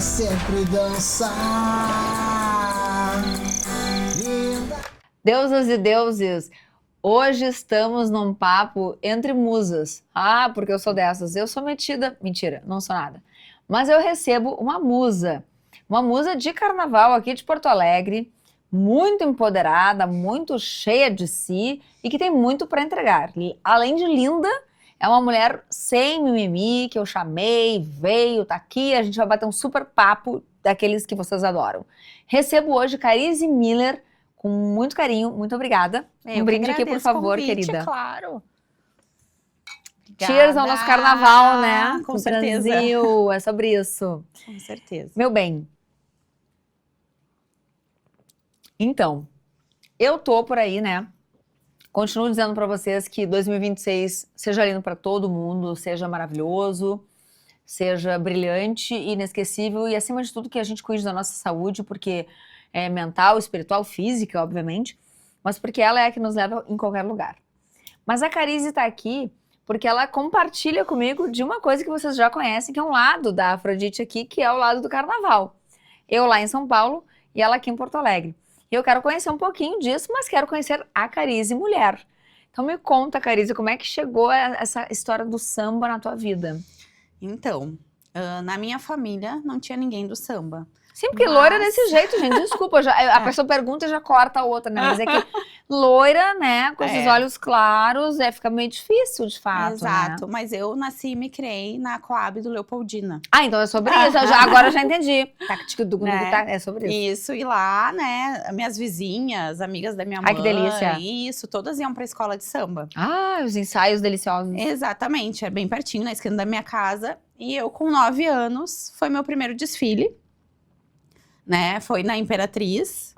sempre dançar. Deusas e deuses, hoje estamos num papo entre musas. Ah, porque eu sou dessas. Eu sou metida. Mentira, não sou nada. Mas eu recebo uma musa de carnaval aqui de Porto Alegre, muito empoderada, muito cheia de si e que tem muito para entregar. E, além de linda, é uma mulher sem mimimi, que eu chamei, veio, tá aqui, a gente vai bater um super papo daqueles que vocês adoram. Recebo hoje Carize Miller, com muito carinho, muito obrigada. Um brinde aqui, por favor, querida. Claro. Cheers ao nosso carnaval, né? Com no certeza. Brasil, é sobre isso. Com certeza. Meu bem. Então, eu tô por aí, né? Continuo dizendo pra vocês que 2026 seja lindo pra todo mundo, seja maravilhoso, seja brilhante, inesquecível e, acima de tudo, que a gente cuide da nossa saúde, porque é mental, espiritual, física, obviamente, mas porque ela é a que nos leva em qualquer lugar. Mas a Carize tá aqui porque ela compartilha comigo de uma coisa que vocês já conhecem, que é um lado da Afrodite aqui, que é o lado do carnaval. Eu lá em São Paulo e ela aqui em Porto Alegre. E eu quero conhecer um pouquinho disso, mas quero conhecer a Carize mulher. Então me conta, Carize, como é que chegou essa história do samba na tua vida? Então, na minha família não tinha ninguém do samba. Sim, porque loira é desse jeito, gente. Desculpa, a pessoa pergunta e já corta a outra, né? Mas é que loira, né, com esses olhos claros, fica meio difícil, de fato. Exato, né? mas eu nasci e me criei na Coab do Leopoldina. Ah, então é sobre isso. Agora eu já entendi. É sobre isso. Isso, e lá, né, minhas vizinhas, amigas da minha mãe. Ai, que delícia. Isso, todas iam pra escola de samba. Ah, os ensaios deliciosos. Exatamente, é bem pertinho, na esquina da minha casa. E eu, com 9 anos, foi meu primeiro desfile. Né, foi na Imperatriz,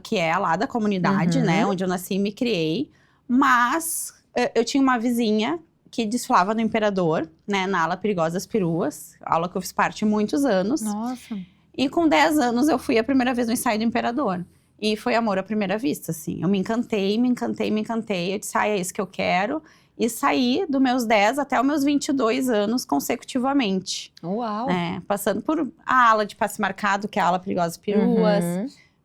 que é lá da comunidade, né, onde eu nasci e me criei. Mas eu tinha uma vizinha que desfilava no Imperador, né, na ala Perigosa das Peruas, aula que eu fiz parte há muitos anos. Nossa. E com 10 anos eu fui a primeira vez no ensaio do Imperador. E foi amor à primeira vista, assim. Eu me encantei. Eu disse, é isso que eu quero. E saí dos meus 10 até os meus 22 anos consecutivamente. Uau! Passando por a ala de passe marcado, que é a ala Perigosas Peruas.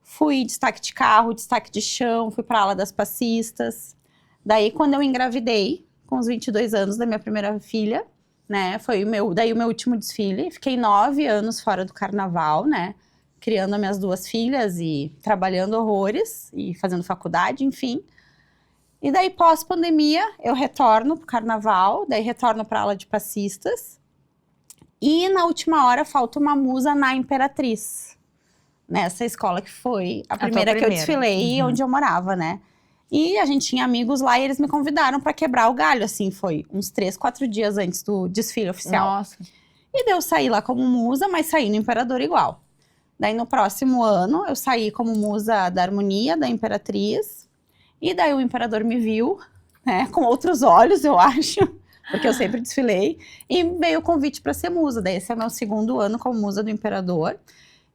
Fui destaque de carro, destaque de chão, fui pra ala das passistas. Daí, quando eu engravidei, com os 22 anos da minha primeira filha, né? Foi o meu último desfile. Fiquei 9 anos fora do carnaval, né? Criando as minhas 2 filhas e trabalhando horrores e fazendo faculdade, enfim. E daí, pós-pandemia, eu retorno pro carnaval, daí retorno pra aula de passistas. E na última hora, falta uma musa na Imperatriz. Nessa escola que foi a primeira que eu desfilei, onde eu morava, né? E a gente tinha amigos lá e eles me convidaram pra quebrar o galho, assim. Foi uns 3, 4 dias antes do desfile oficial. Nossa. E daí eu saí lá como musa, mas saí no Imperador igual. Daí no próximo ano, eu saí como musa da Harmonia, da Imperatriz. E daí o Imperador me viu, né, com outros olhos, eu acho, porque eu sempre desfilei, e veio o convite para ser musa. Daí esse é meu 2º ano como musa do Imperador.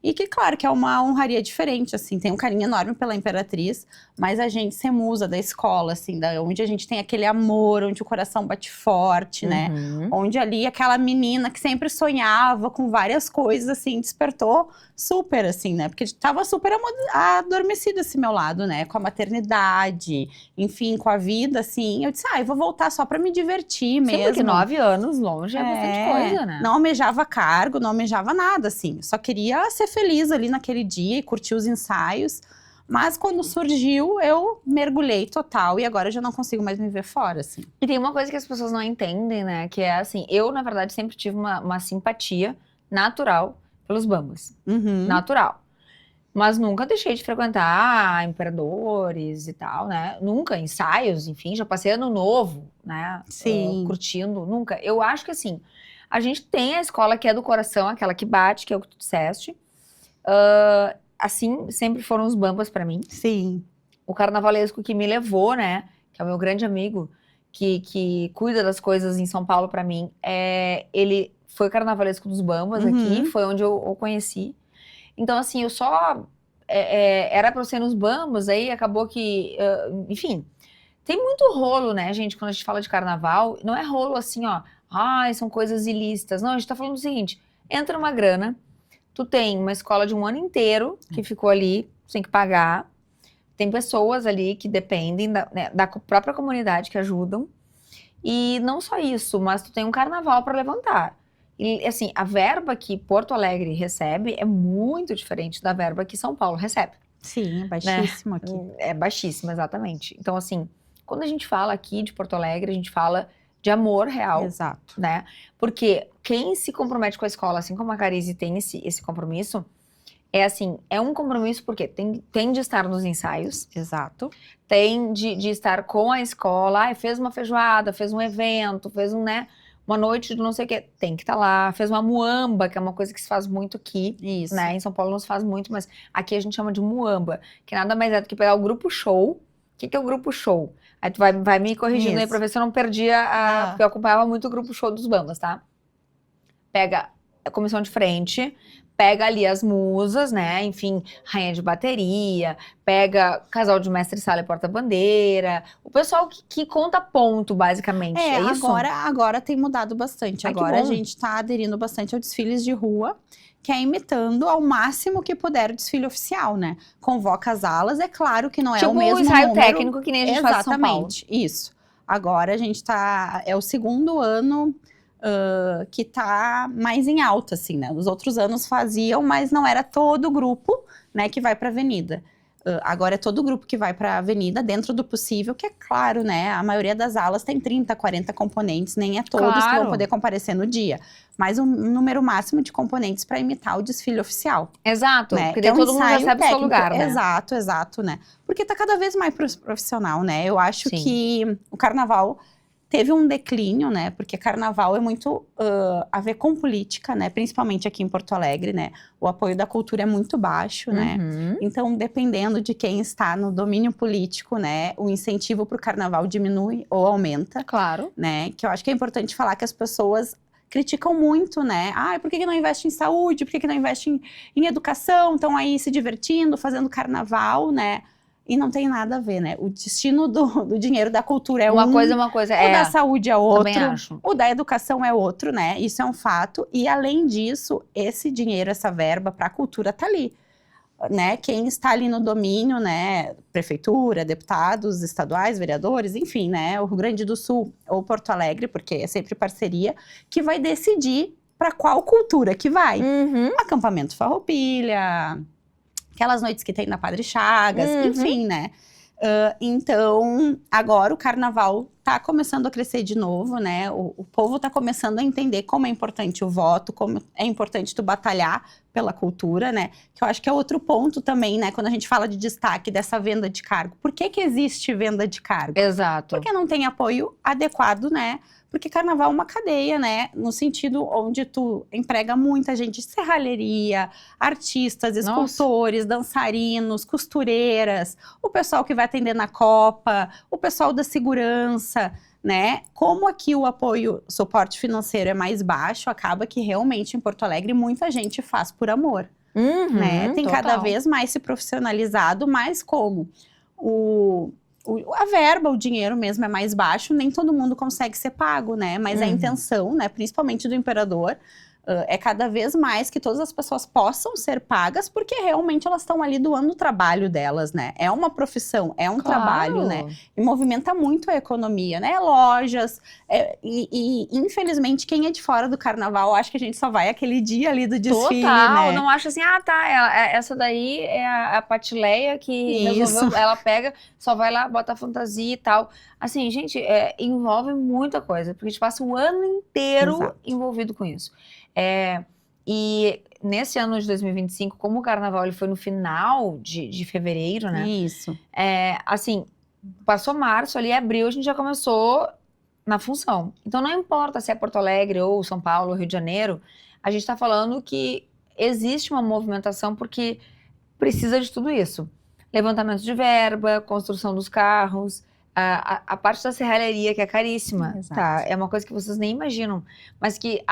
E que, claro, que é uma honraria diferente, assim, tem um carinho enorme pela Imperatriz, mas a gente ser musa da escola, assim, onde a gente tem aquele amor, onde o coração bate forte, né? Onde ali aquela menina que sempre sonhava com várias coisas, assim, despertou super, assim, né? Porque tava super adormecida esse meu lado, né? Com a maternidade, enfim, com a vida, assim. Eu disse, eu vou voltar só pra me divertir mesmo. Sim, porque 9 anos longe é bastante coisa, né? Não almejava cargo, não almejava nada, assim. Só queria ser feliz ali naquele dia e curtir os ensaios. Mas quando surgiu, eu mergulhei total e agora eu já não consigo mais me ver fora, assim. E tem uma coisa que as pessoas não entendem, né? Que é assim, eu, na verdade, sempre tive uma simpatia natural pelos bambas. Natural. Mas nunca deixei de frequentar imperadores e tal, né? Nunca, ensaios, enfim, já passei ano novo, né? Sim. Curtindo, nunca. Eu acho que assim, a gente tem a escola que é do coração, aquela que bate, que é o que tu disseste. Assim, sempre foram os bambas pra mim. Sim. O carnavalesco que me levou, né? Que é o meu grande amigo, que cuida das coisas em São Paulo pra mim. Ele foi carnavalesco dos bambas aqui, foi onde eu o conheci. Então, assim, eu só... era pra eu ser nos bambas, aí acabou que... enfim, tem muito rolo, né, gente? Quando a gente fala de carnaval, não é rolo assim, ó... Ai, são coisas ilícitas. Não, a gente tá falando o seguinte... Entra uma grana, tu tem uma escola de um ano inteiro que ficou ali, tu tem que pagar. Tem pessoas ali que dependem da própria comunidade que ajudam. E não só isso, mas tu tem um carnaval para levantar. E assim, a verba que Porto Alegre recebe é muito diferente da verba que São Paulo recebe. Sim, é baixíssimo aqui. É baixíssima, exatamente. Então, assim, quando a gente fala aqui de Porto Alegre, a gente fala de amor real, Exato. né? Porque quem se compromete com a escola, assim como a Carize tem esse compromisso, é assim, é um compromisso porque tem de estar nos ensaios, Exato. tem de estar com a escola, fez uma feijoada, fez um evento, fez uma noite de não sei o quê, tem que estar lá, fez uma muamba, que é uma coisa que se faz muito aqui, Isso. né? Em São Paulo não se faz muito, mas aqui a gente chama de muamba, que nada mais é do que pegar o grupo show. O que é o grupo show? Aí tu vai me corrigindo aí pra ver se eu não perdi porque eu acompanhava muito o grupo show dos bambas, tá? Pega a comissão de frente, pega ali as musas, né? Enfim, rainha de bateria, pega casal de mestre sala e porta-bandeira, o pessoal que conta ponto, basicamente. É isso? Agora tem mudado bastante. Agora a gente tá aderindo bastante ao desfiles de rua, que é imitando ao máximo que puder o desfile oficial, né? Convoca as alas, é claro que não é o mesmo ensaio número. técnico que nem a gente faz em São Paulo. Exatamente, isso. Agora a gente é o segundo ano que tá mais em alta, assim, né? Os outros anos faziam, mas não era todo o grupo, né, que vai pra avenida. Agora é todo o grupo que vai pra avenida, dentro do possível, que é claro, né? A maioria das alas tem 30, 40 componentes, nem é todos que vão poder comparecer no dia. Mas um número máximo de componentes para imitar o desfile oficial. Exato, né? porque daí todo mundo já sabe o seu lugar, né? Exato, né? Porque tá cada vez mais profissional, né? Eu acho que o carnaval teve um declínio, né? Porque carnaval é muito a ver com política, né? Principalmente aqui em Porto Alegre, né? O apoio da cultura é muito baixo, né? Então, dependendo de quem está no domínio político, né? O incentivo para o carnaval diminui ou aumenta. Claro. Né? Que eu acho que é importante falar que as pessoas criticam muito, né? Por que não investe em saúde? Por que não investe em educação? Estão aí se divertindo, fazendo carnaval, né? E não tem nada a ver, né? O destino do dinheiro da cultura é uma coisa, o da saúde é outro, também acho. O da educação é outro, né? Isso é um fato. E além disso, esse dinheiro, essa verba para a cultura tá ali, né? Quem está ali no domínio, né? Prefeitura, deputados estaduais, vereadores, enfim, né? O Rio Grande do Sul ou Porto Alegre, porque é sempre parceria, que vai decidir para qual cultura que vai. Acampamento Farroupilha, aquelas noites que tem na Padre Chagas, enfim, né? Então, agora o carnaval tá começando a crescer de novo, né? O povo tá começando a entender como é importante o voto, como é importante tu batalhar pela cultura, né? Que eu acho que é outro ponto também, né? Quando a gente fala de destaque dessa venda de cargo. Por que existe venda de cargo? Exato. Porque não tem apoio adequado, né? Porque carnaval é uma cadeia, né? No sentido onde tu emprega muita gente de serralheria, artistas, escultores, dançarinos, costureiras, o pessoal que vai atender na Copa, o pessoal da segurança, né? Como aqui o apoio, suporte financeiro é mais baixo, acaba que realmente em Porto Alegre muita gente faz por amor, né? Tem cada vez mais se profissionalizado, mas como a verba, o dinheiro mesmo é mais baixo, nem todo mundo consegue ser pago, né? Mas a intenção, né, principalmente do imperador, é cada vez mais que todas as pessoas possam ser pagas, porque realmente elas estão ali doando o trabalho delas, né? É uma profissão, é um trabalho, né? E movimenta muito a economia, né? Lojas, e infelizmente quem é de fora do carnaval, acha que a gente só vai aquele dia ali do desfile, né? Não acha assim, essa daí é a Patileia que resolveu, ela pega, só vai lá, bota a fantasia e tal. Assim, gente, envolve muita coisa, porque a gente passa o ano inteiro envolvido com isso. E nesse ano de 2025, como o carnaval ele foi no final de fevereiro, né? Isso. Assim, passou março, ali abril, a gente já começou na função. Então não importa se é Porto Alegre ou São Paulo ou Rio de Janeiro, a gente tá falando que existe uma movimentação porque precisa de tudo isso. Levantamento de verba, construção dos carros, a parte da serralheria, que é caríssima, tá? É uma coisa que vocês nem imaginam. Mas que,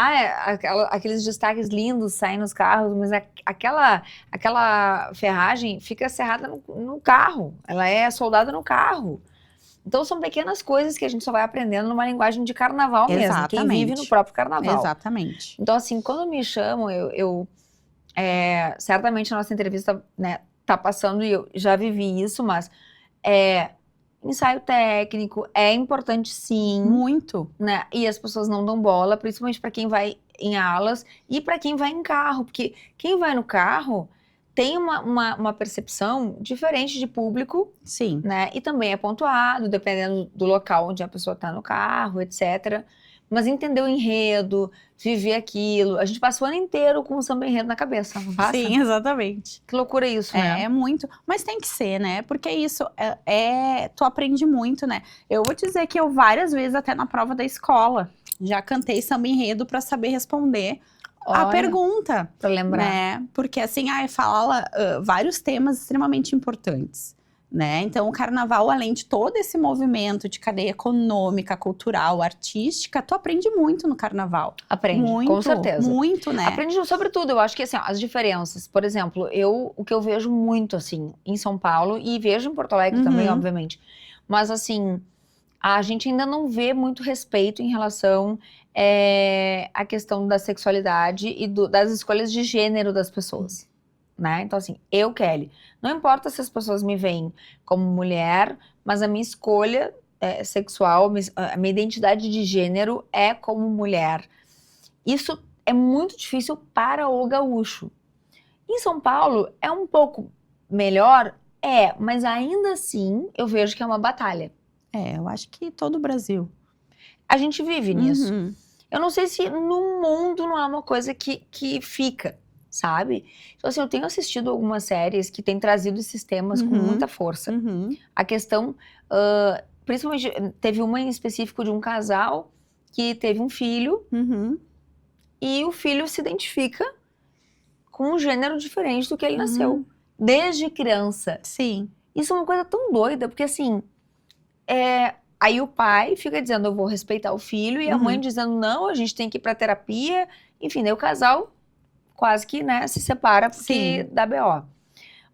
aqueles destaques lindos saem nos carros, mas aquela ferragem fica serrada no carro. Ela é soldada no carro. Então, são pequenas coisas que a gente só vai aprendendo numa linguagem de carnaval mesmo. Quem vive no próprio carnaval. Exatamente. Então, assim, quando me chamam, certamente a nossa entrevista, né, tá passando e eu já vivi isso, mas ensaio técnico é importante sim, Muito. né? E as pessoas não dão bola, principalmente para quem vai em alas e para quem vai em carro, porque quem vai no carro tem uma percepção diferente de público, Sim. né? E também é pontuado, dependendo do local onde a pessoa tá no carro, etc. Mas entender o enredo, viver aquilo. A gente passa o ano inteiro com o samba enredo na cabeça, não passa? Sim, exatamente. Que loucura isso, né? É muito. Mas tem que ser, né? Porque isso tu aprende muito, né? Eu vou te dizer que eu várias vezes, até na prova da escola, já cantei samba enredo para saber responder a Olha, pergunta, pra lembrar. né? Porque assim, fala vários temas extremamente importantes, né? Então, o carnaval, além de todo esse movimento de cadeia econômica, cultural, artística, tu aprende muito no carnaval. Aprende, Muito, com certeza. muito, né? Aprende sobre tudo, eu acho que assim, ó, as diferenças. Por exemplo, o que eu vejo muito, assim, em São Paulo, e vejo em Porto Alegre também, obviamente. Mas assim, a gente ainda não vê muito respeito em relação à questão da sexualidade e das escolhas de gênero das pessoas, né? Então assim, eu, Kelly, não importa se as pessoas me veem como mulher, mas a minha escolha sexual, a minha identidade de gênero é como mulher. Isso é muito difícil para o gaúcho. Em São Paulo é um pouco melhor, mas ainda assim eu vejo que é uma batalha. Eu acho que todo o Brasil. A gente vive nisso. Eu não sei se no mundo não é uma coisa que fica, sabe? Então, assim, eu tenho assistido algumas séries que têm trazido esses temas com muita força. A questão, principalmente, teve uma em específico de um casal que teve um filho e o filho se identifica com um gênero diferente do que ele nasceu, desde criança. Sim. Isso é uma coisa tão doida, porque assim, aí o pai fica dizendo, eu vou respeitar o filho, e a mãe dizendo, não, a gente tem que ir pra terapia. Enfim, daí o casal quase que, né, se separa porque dá BO.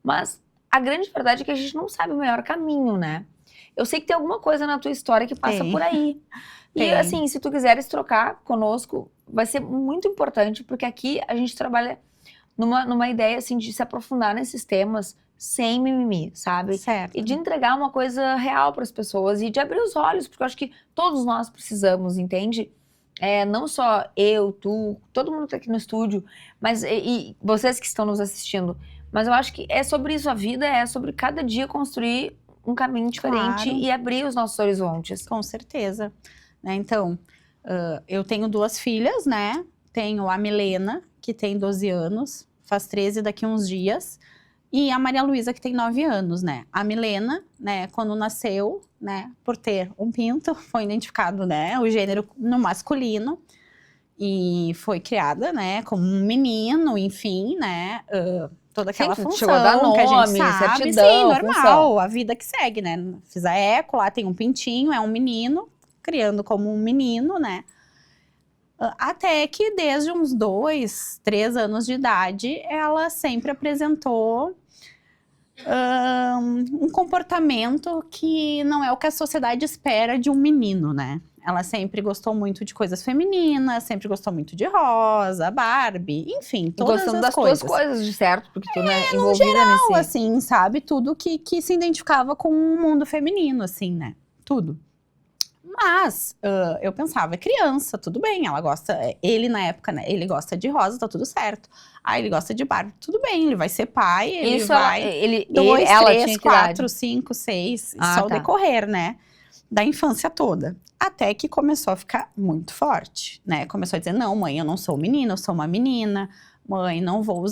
Mas a grande verdade é que a gente não sabe o melhor caminho, né? Eu sei que tem alguma coisa na tua história que passa por aí. E assim, se tu quiseres trocar conosco, vai ser muito importante, porque aqui a gente trabalha numa ideia, assim, de se aprofundar nesses temas sem mimimi, sabe? Certo. E de entregar uma coisa real para as pessoas e de abrir os olhos, porque eu acho que todos nós precisamos, entende? Não só eu, tu, todo mundo tá aqui no estúdio, mas e vocês que estão nos assistindo. Mas eu acho que é sobre isso, a vida é sobre cada dia construir um caminho diferente e abrir os nossos horizontes. Com certeza. Né? Então, eu tenho 2 filhas, né? Tenho a Milena, que tem 12 anos, faz 13 daqui uns dias. E a Maria Luísa, que tem 9 anos, né? A Milena, né, quando nasceu, né, por ter um pinto, foi identificado, né, o gênero no masculino. E foi criada, né, como um menino, enfim, né, toda aquela função chegou a dar nome, que a gente sabe. certidão, Sim, normal, função. a vida que segue, né? Fiz a eco, lá tem um pintinho, é um menino, criando como um menino, né? Até que desde uns 2, 3 anos de idade, ela sempre apresentou um comportamento que não é o que a sociedade espera de um menino, né? Ela sempre gostou muito de coisas femininas, sempre gostou muito de rosa, Barbie, enfim, todas Gostando as das coisas. tuas coisas, de certo, porque tu, né, No envolvida geral, nesse... assim, sabe? Tudo que se identificava com o mundo feminino, assim, né? Tudo. Mas eu pensava, é criança, tudo bem, ela gosta, ele na época, né, ele gosta de rosa, tá tudo certo. Ele gosta de Barbie, tudo bem, ele vai ser pai, ele Isso vai... ela 2, tinha 3, que idade? 4, 5, 6, Ah, só o tá. decorrer, né, da infância toda. Até que começou a ficar muito forte, né, começou a dizer, não, mãe, eu não sou menina, eu sou uma menina, mãe, não vou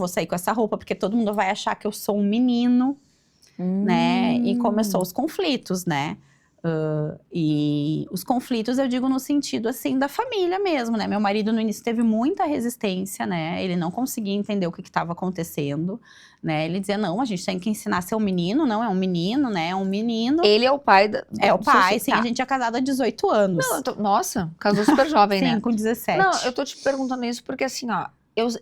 sair com essa roupa, porque todo mundo vai achar que eu sou um menino, né, e começou os conflitos, né. E os conflitos eu digo no sentido assim da família mesmo, né? Meu marido no início teve muita resistência, né? Ele não conseguia entender o que estava acontecendo, né? Ele dizia, não, a gente tem que ensinar a ser um menino, não é um menino, né? É um menino. Ele é o pai É o pai, sim, tá. a gente é casado há 18 anos. Não, nossa, casou super jovem, sim, né? com 17. Não, eu tô te perguntando isso porque assim, ó,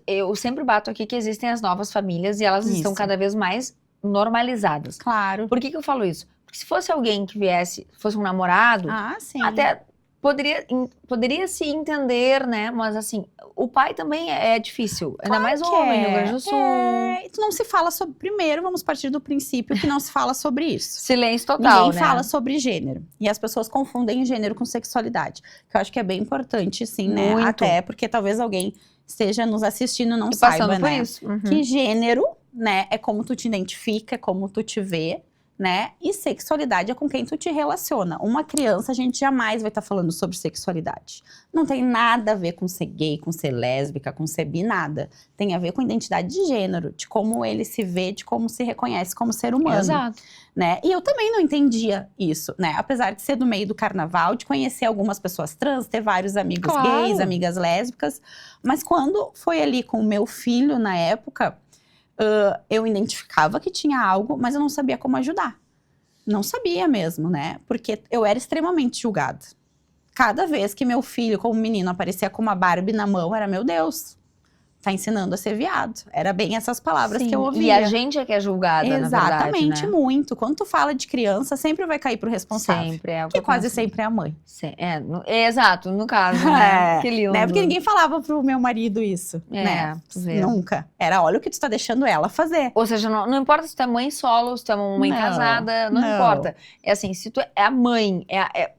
eu sempre bato aqui que existem as novas famílias e elas estão cada vez mais normalizadas. Claro. Por que eu falo isso? Porque se fosse alguém que fosse um namorado, sim. até poderia se entender, né? Mas assim, o pai também é difícil. Ainda Claro mais que homem no Rio é. Grande do Sul. E tu não se fala sobre. Primeiro, vamos partir do princípio que não se fala sobre isso. Silêncio total, Ninguém né? fala sobre gênero. E as pessoas confundem gênero com sexualidade. Que eu acho que é bem importante, sim, né? Muito. Até porque talvez alguém esteja nos assistindo e não E passando saiba, por né? isso. Uhum. Que gênero, né, é como tu te identifica, é como tu te vê, né? E sexualidade é com quem tu te relaciona. Uma criança, a gente jamais vai estar falando sobre sexualidade. Não tem nada a ver com ser gay, com ser lésbica, com ser bi, nada. Tem a ver com identidade de gênero, de como ele se vê, de como se reconhece como ser humano. Exato. Né? E eu também não entendia isso, né? Apesar de ser do meio do carnaval, de conhecer algumas pessoas trans, ter vários amigos Claro. gays, amigas lésbicas. Mas quando foi ali com o meu filho, na época, eu identificava que tinha algo, mas eu não sabia como ajudar. Não sabia mesmo, né? Porque eu era extremamente julgada. Cada vez que meu filho, como menino, aparecia com uma Barbie na mão, era, meu Deus, tá ensinando a ser viado. Era bem essas palavras que eu ouvia. E a gente é que é julgada, Exatamente, na verdade, né? muito. Quando tu fala de criança, sempre vai cair pro responsável. Sempre, é o Que eu quase penso. sempre é a mãe. Exato, no caso, né? É, Que lindo. né? Porque ninguém falava pro meu marido isso, né? tu vê. Nunca. Era, olha o que tu tá deixando ela fazer. Ou seja, não importa se tu é mãe solo, se tu é uma mãe Não, casada, não não. importa. É assim, se tu é a mãe,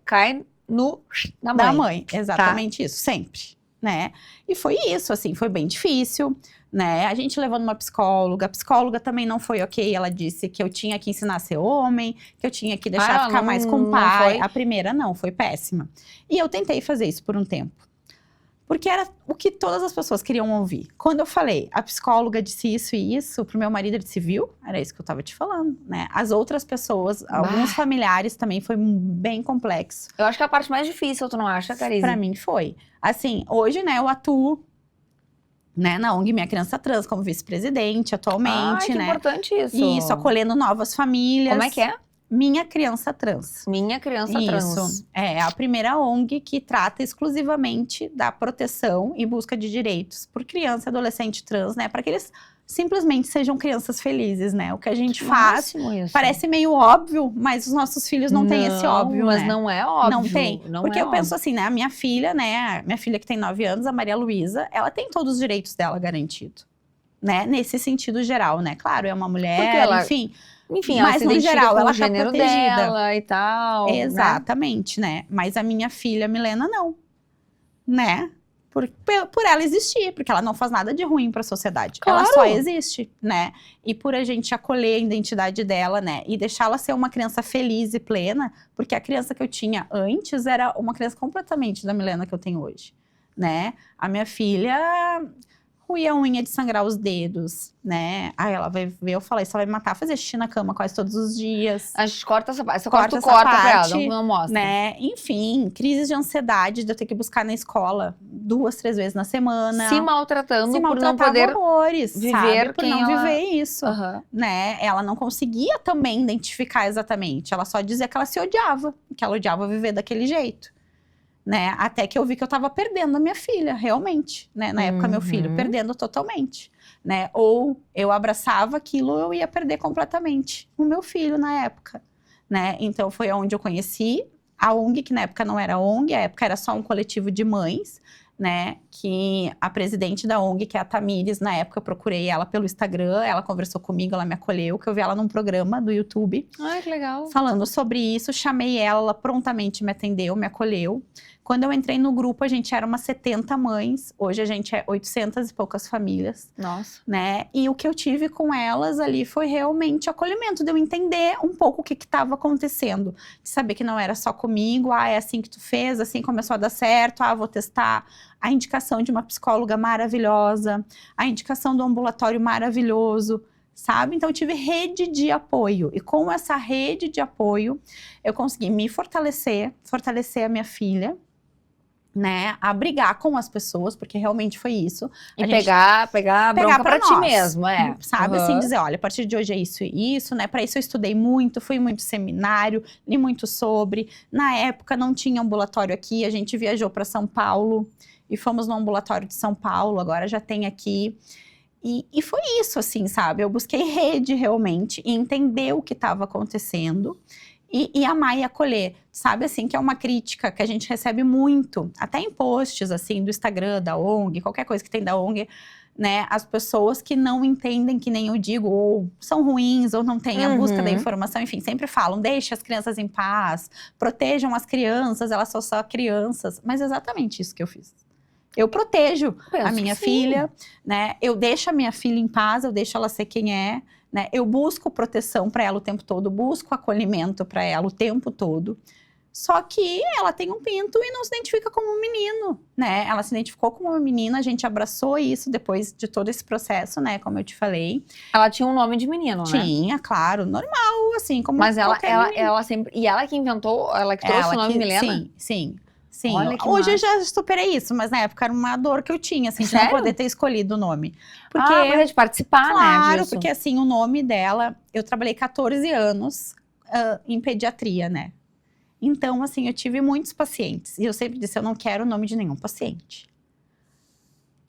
cai na mãe. Da mãe, exatamente isso, sempre, né? E foi isso, assim, foi bem difícil, né? A gente levou numa psicóloga, a psicóloga também não foi ok, ela disse que eu tinha que ensinar a ser homem, que eu tinha que deixar ficar mais com o pai. A primeira não, foi péssima. E eu tentei fazer isso por um tempo. Porque era o que todas as pessoas queriam ouvir. Quando eu falei, a psicóloga disse isso e isso, pro meu marido ele disse, viu? Era isso que eu tava te falando, né? As outras pessoas, alguns familiares também, foi bem complexo. Eu acho que é a parte mais difícil, tu não acha, Carize? Pra mim foi. Assim, hoje, né, eu atuo, né, na ONG Minha Criança Trans, como vice-presidente atualmente, que né? importante isso. Isso, acolhendo novas famílias. Como é que é? Minha Criança Trans. Minha Criança Trans. Isso, é a primeira ONG que trata exclusivamente da proteção e busca de direitos por criança e adolescente trans, né? Para que eles simplesmente sejam crianças felizes, né? O que a gente faz isso. parece meio óbvio, mas os nossos filhos não têm esse óbvio, mas né? não é óbvio. Não tem. Não Porque é eu óbvio. penso assim, né? A minha filha, né? Minha filha que tem 9 anos, a Maria Luísa, ela tem todos os direitos dela garantido, né? Nesse sentido geral, né? Claro, é uma mulher, ela, enfim, ela mas se no identifica geral com ela o gênero tá protegida dela e tal. Exatamente, né? Mas a minha filha Milena não, né? Por ela existir, porque ela não faz nada de ruim para a sociedade. Claro. Ela só existe, né? E por a gente acolher a identidade dela, né? E deixá-la ser uma criança feliz e plena, porque a criança que eu tinha antes era uma criança completamente da Milena que eu tenho hoje, né? A minha filha ruía a unha de sangrar os dedos, né? Aí ela vai ver eu falar, isso ela vai matar, fazer xixi na cama quase todos os dias. A gente corta essa parte. Essa Corta parte tu corta essa pra ela, parte, não mostra. Né? Enfim, crises de ansiedade de eu ter que buscar na escola 2, 3 vezes na semana. Se maltratando por não maltratava poder horrores, viver sabe? Por quem não ela... viver isso, né? Ela não conseguia também identificar exatamente. Ela só dizia que ela se odiava, que ela odiava viver daquele jeito. Né? Até que eu vi que eu tava perdendo a minha filha, realmente, né? Na época, meu filho, perdendo totalmente, né? Ou eu abraçava aquilo, eu ia perder completamente o meu filho na época, né? Então, foi onde eu conheci a ONG, que na época não era ONG, a época era só um coletivo de mães, né? Que a presidente da ONG, que é a Tamires, na época eu procurei ela pelo Instagram, ela conversou comigo, ela me acolheu, que eu vi ela num programa do YouTube. Ai, que legal. Falando sobre isso, chamei ela prontamente me atendeu, me acolheu. Quando eu entrei no grupo, a gente era umas 70 mães. Hoje a gente é 800 e poucas famílias. Nossa. Né? E o que eu tive com elas ali foi realmente acolhimento, de eu entender um pouco o que estava acontecendo. De saber que não era só comigo, é assim que tu fez, assim começou a dar certo, vou testar. A indicação de uma psicóloga maravilhosa, a indicação do ambulatório maravilhoso, sabe? Então, eu tive rede de apoio. E com essa rede de apoio, eu consegui me fortalecer a minha filha, né? A brigar com as pessoas, porque realmente foi isso. E pegar a bronca pra ti mesmo, Sabe? Assim, dizer, olha, a partir de hoje é isso e isso, né? Pra isso eu estudei muito, fui muito seminário, li muito sobre. Na época, não tinha ambulatório aqui, a gente viajou pra São Paulo e fomos no ambulatório de São Paulo, agora já tem aqui. E foi isso, assim, sabe? Eu busquei rede realmente e entender o que estava acontecendo e amar e acolher. Sabe, assim, que é uma crítica que a gente recebe muito, até em posts, assim, do Instagram, da ONG, qualquer coisa que tem da ONG, né? As pessoas que não entendem, que nem eu digo, ou são ruins, ou não têm a busca da informação, enfim, sempre falam, deixe as crianças em paz, protejam as crianças, elas são só crianças. Mas é exatamente isso que eu fiz. Eu protejo a minha filha, né? Eu deixo a minha filha em paz, eu deixo ela ser quem é, né? Eu busco proteção para ela o tempo todo, busco acolhimento para ela o tempo todo. Só que ela tem um pinto e não se identifica como um menino, né? Ela se identificou como uma menina, a gente abraçou isso depois de todo esse processo, né? Como eu te falei. Ela tinha um nome de menino, né? Tinha, claro, normal, assim, como Mas qualquer ela sempre... E ela que inventou, ela que trouxe o nome Milena? Sim. Olha que Hoje eu massa. já superei isso, mas na época era uma dor que eu tinha, assim, de Sério? não poder ter escolhido o nome. Porque, Mas é de participar, né? claro, Disso. porque assim, o nome dela, eu trabalhei 14 anos em pediatria, né? Então, assim, eu tive muitos pacientes. E eu sempre disse, eu não quero o nome de nenhum paciente.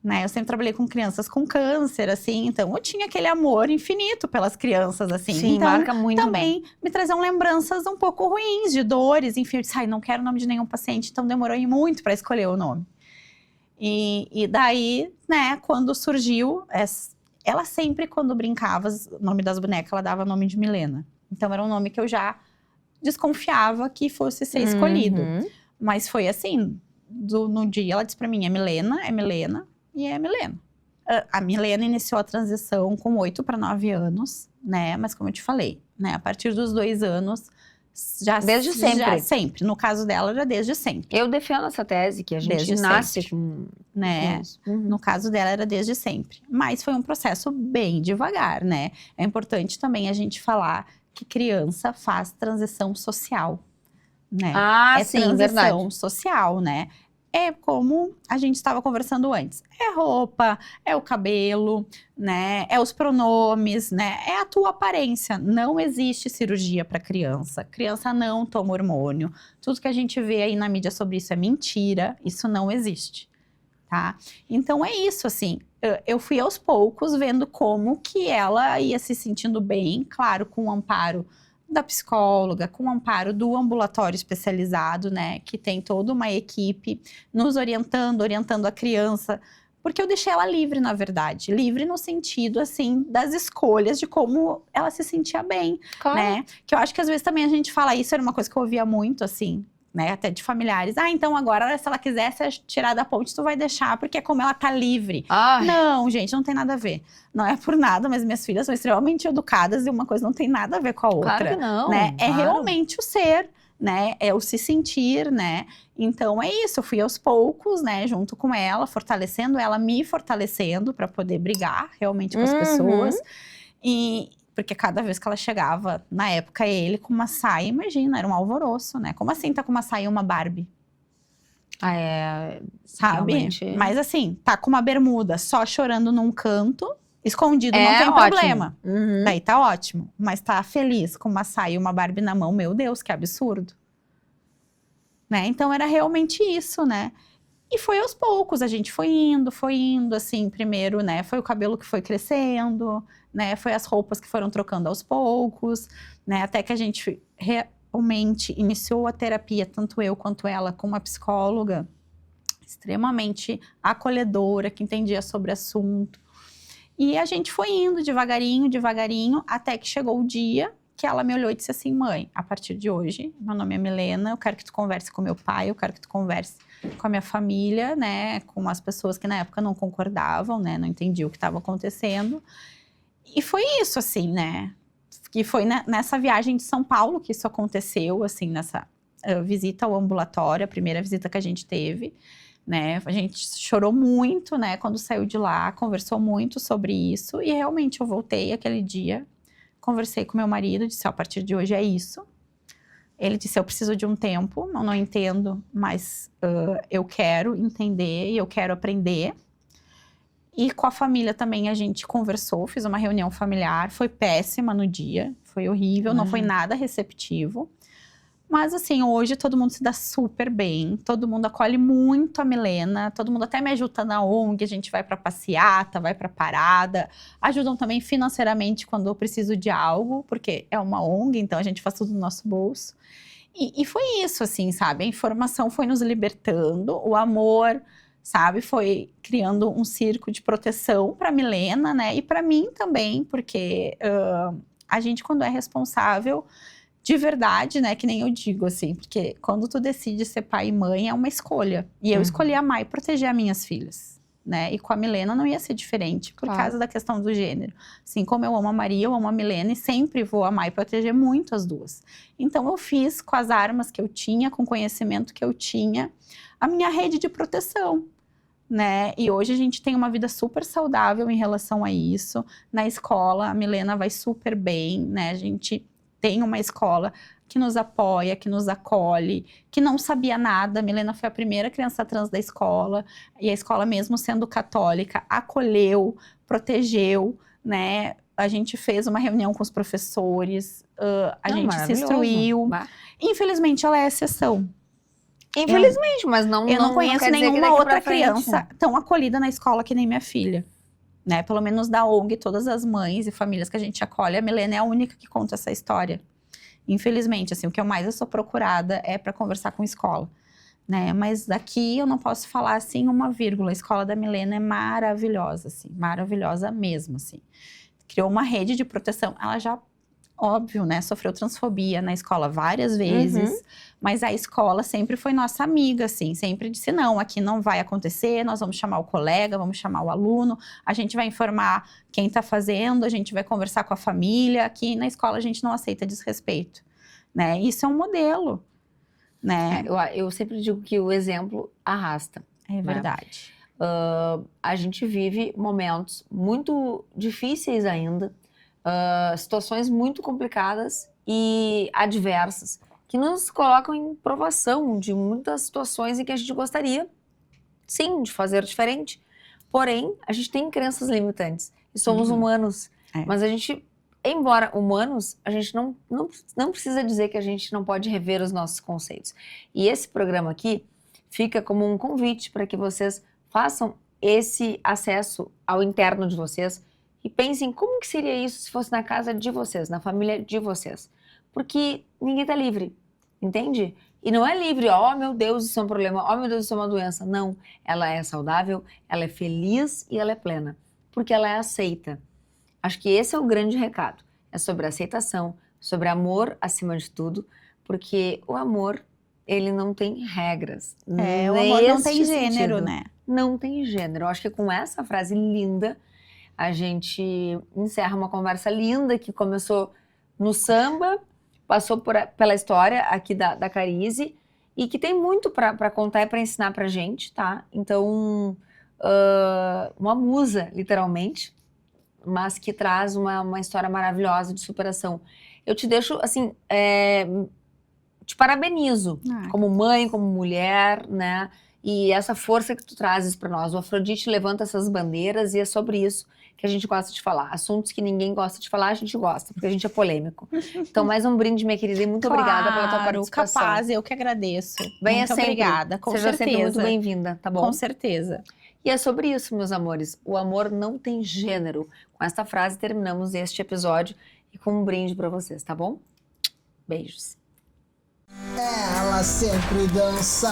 Né? Eu sempre trabalhei com crianças com câncer, assim. Então, eu tinha aquele amor infinito pelas crianças, assim. Sim, então, marca muito. também me traziam lembranças um pouco ruins, de dores. Enfim, eu disse, ai, não quero o nome de nenhum paciente. Então, demorou muito para escolher o nome. E daí, né, quando surgiu... Ela sempre, quando brincava, o nome das bonecas, ela dava nome de Milena. Então, era um nome que eu já desconfiava que fosse ser escolhido. Mas foi assim, no dia ela disse pra mim, é Milena e é Milena. A Milena iniciou a transição com 8 para 9 anos, né? Mas como eu te falei, né? A partir dos 2 anos, Desde sempre. Já sempre. No caso dela, era desde sempre. Eu defendo essa tese, que a gente Desde nasce sempre. com Né? isso. No caso dela, era desde sempre. Mas foi um processo bem devagar, né? É importante também a gente falar que criança faz transição social, né? Sim, transição verdade. social, né? É como a gente estava conversando antes. É roupa, é o cabelo, né? É os pronomes, né? É a tua aparência. Não existe cirurgia para criança. Criança não toma hormônio. Tudo que a gente vê aí na mídia sobre isso é mentira. Isso não existe, tá? Então é isso, assim. Eu fui aos poucos vendo como que ela ia se sentindo bem, claro, com o amparo da psicóloga, com o amparo do ambulatório especializado, né, que tem toda uma equipe nos orientando a criança, porque eu deixei ela livre, na verdade, livre no sentido, assim, das escolhas de como ela se sentia bem, Claro. né, que eu acho que às vezes também a gente fala isso, era uma coisa que eu ouvia muito, assim, né, até de familiares. Então agora, se ela quisesse tirar da ponte, tu vai deixar, porque é como ela tá livre. Não, gente, não tem nada a ver. Não é por nada, mas minhas filhas são extremamente educadas e uma coisa não tem nada a ver com a outra. Claro que não. Né? É claro. realmente o ser, né? É o se sentir, né? Então é isso, eu fui aos poucos, né, junto com ela, fortalecendo ela, me fortalecendo para poder brigar realmente com as pessoas. Porque cada vez que ela chegava, na época, ele com uma saia, imagina, era um alvoroço, né? Como assim tá com uma saia e uma Barbie? Sabe? Realmente. Mas assim, tá com uma bermuda só chorando num canto, escondido, não tem ótimo. problema. Daí tá ótimo. Mas tá feliz com uma saia e uma Barbie na mão, meu Deus, que absurdo. Né? Então era realmente isso, né? E foi aos poucos, a gente foi indo, assim, primeiro, né? Foi o cabelo que foi crescendo, né? Foi as roupas que foram trocando aos poucos, né? Até que a gente realmente iniciou a terapia, tanto eu quanto ela, com uma psicóloga extremamente acolhedora, que entendia sobre o assunto. E a gente foi indo devagarinho, até que chegou o dia que ela me olhou e disse assim, mãe, a partir de hoje, meu nome é Milena, eu quero que tu converse com meu pai, eu quero que tu converse com a minha família, né, com as pessoas que na época não concordavam, né, não entendiam o que estava acontecendo. E foi isso, assim, né, que foi nessa viagem de São Paulo que isso aconteceu, assim, nessa visita ao ambulatório, a primeira visita que a gente teve, né, a gente chorou muito, né, quando saiu de lá, conversou muito sobre isso, e realmente eu voltei aquele dia, conversei com meu marido, disse, a partir de hoje é isso. Ele disse, eu preciso de um tempo, eu não entendo, mas eu quero entender e eu quero aprender. E com a família também a gente conversou, fiz uma reunião familiar, foi péssima no dia, foi horrível, não foi nada receptivo. Mas assim, hoje todo mundo se dá super bem, todo mundo acolhe muito a Milena, todo mundo até me ajuda na ONG, a gente vai pra passeata, vai pra parada, ajudam também financeiramente quando eu preciso de algo, porque é uma ONG, então a gente faz tudo no nosso bolso. E foi isso, assim, sabe? A informação foi nos libertando, o amor, sabe? Foi criando um circo de proteção pra Milena, né? E pra mim também, porque a gente, quando é responsável de verdade, né, que nem eu digo, assim, porque quando tu decide ser pai e mãe, é uma escolha. E eu escolhi amar e proteger as minhas filhas, né? E com a Milena não ia ser diferente, por causa da questão do gênero. Assim como eu amo a Maria, eu amo a Milena e sempre vou amar e proteger muito as duas. Então eu fiz com as armas que eu tinha, com o conhecimento que eu tinha, a minha rede de proteção, né? E hoje a gente tem uma vida super saudável em relação a isso. Na escola, a Milena vai super bem, né? A gente tem uma escola que nos apoia, que nos acolhe, que não sabia nada. A Milena foi a primeira criança trans da escola, e a escola, mesmo sendo católica, acolheu, protegeu, né? A gente fez uma reunião com os professores, a gente se instruiu. Infelizmente, ela é exceção. Infelizmente, mas eu não conheço nenhuma outra criança tão acolhida na escola que nem minha filha. Né, pelo menos da ONG, todas as mães e famílias que a gente acolhe, a Milena é a única que conta essa história. Infelizmente, assim, o que eu mais sou procurada é para conversar com a escola, né? Mas daqui eu não posso falar assim uma vírgula. A escola da Milena é maravilhosa, assim, maravilhosa mesmo, assim. Criou uma rede de proteção. Ela já, óbvio, né, sofreu transfobia na escola várias vezes, mas a escola sempre foi nossa amiga, assim, sempre disse, não, aqui não vai acontecer, nós vamos chamar o colega, vamos chamar o aluno, a gente vai informar quem tá fazendo, a gente vai conversar com a família, aqui na escola a gente não aceita desrespeito, né, isso é um modelo, né. Eu sempre digo que o exemplo arrasta. É verdade. Né? A gente vive momentos muito difíceis ainda, situações muito complicadas e adversas, que nos colocam em provação de muitas situações em que a gente gostaria, sim, de fazer diferente. Porém, a gente tem crenças limitantes e somos humanos. Mas a gente, embora humanos, a gente não precisa dizer que a gente não pode rever os nossos conceitos. E esse programa aqui fica como um convite para que vocês façam esse acesso ao interno de vocês e pensem como que seria isso se fosse na casa de vocês, na família de vocês. Porque ninguém tá livre, entende? E não é livre, oh meu Deus, isso é um problema, oh meu Deus, isso é uma doença. Não, ela é saudável, ela é feliz e ela é plena, porque ela é aceita. Acho que esse é o grande recado, é sobre aceitação, sobre amor acima de tudo, porque o amor, ele não tem regras. O amor não tem gênero, né? Não tem gênero. Eu acho que com essa frase linda, a gente encerra uma conversa linda que começou no samba, passou pela história aqui da Carize e que tem muito para contar e para ensinar pra gente, tá? Então, uma musa, literalmente, mas que traz uma história maravilhosa de superação. Eu te deixo, assim, te parabenizo como mãe, como mulher, né? E essa força que tu trazes para nós. O Afrodite levanta essas bandeiras e é sobre isso que a gente gosta de falar. Assuntos que ninguém gosta de falar, a gente gosta, porque a gente é polêmico. Então, mais um brinde, minha querida, e muito obrigada pela tua participação. Capaz, eu que agradeço. Venha muito sempre. obrigada, com Seja certeza. sempre muito bem-vinda, tá bom? Com certeza. E é sobre isso, meus amores. O amor não tem gênero. Com esta frase, terminamos este episódio e com um brinde para vocês, tá bom? Beijos. Ela sempre dança.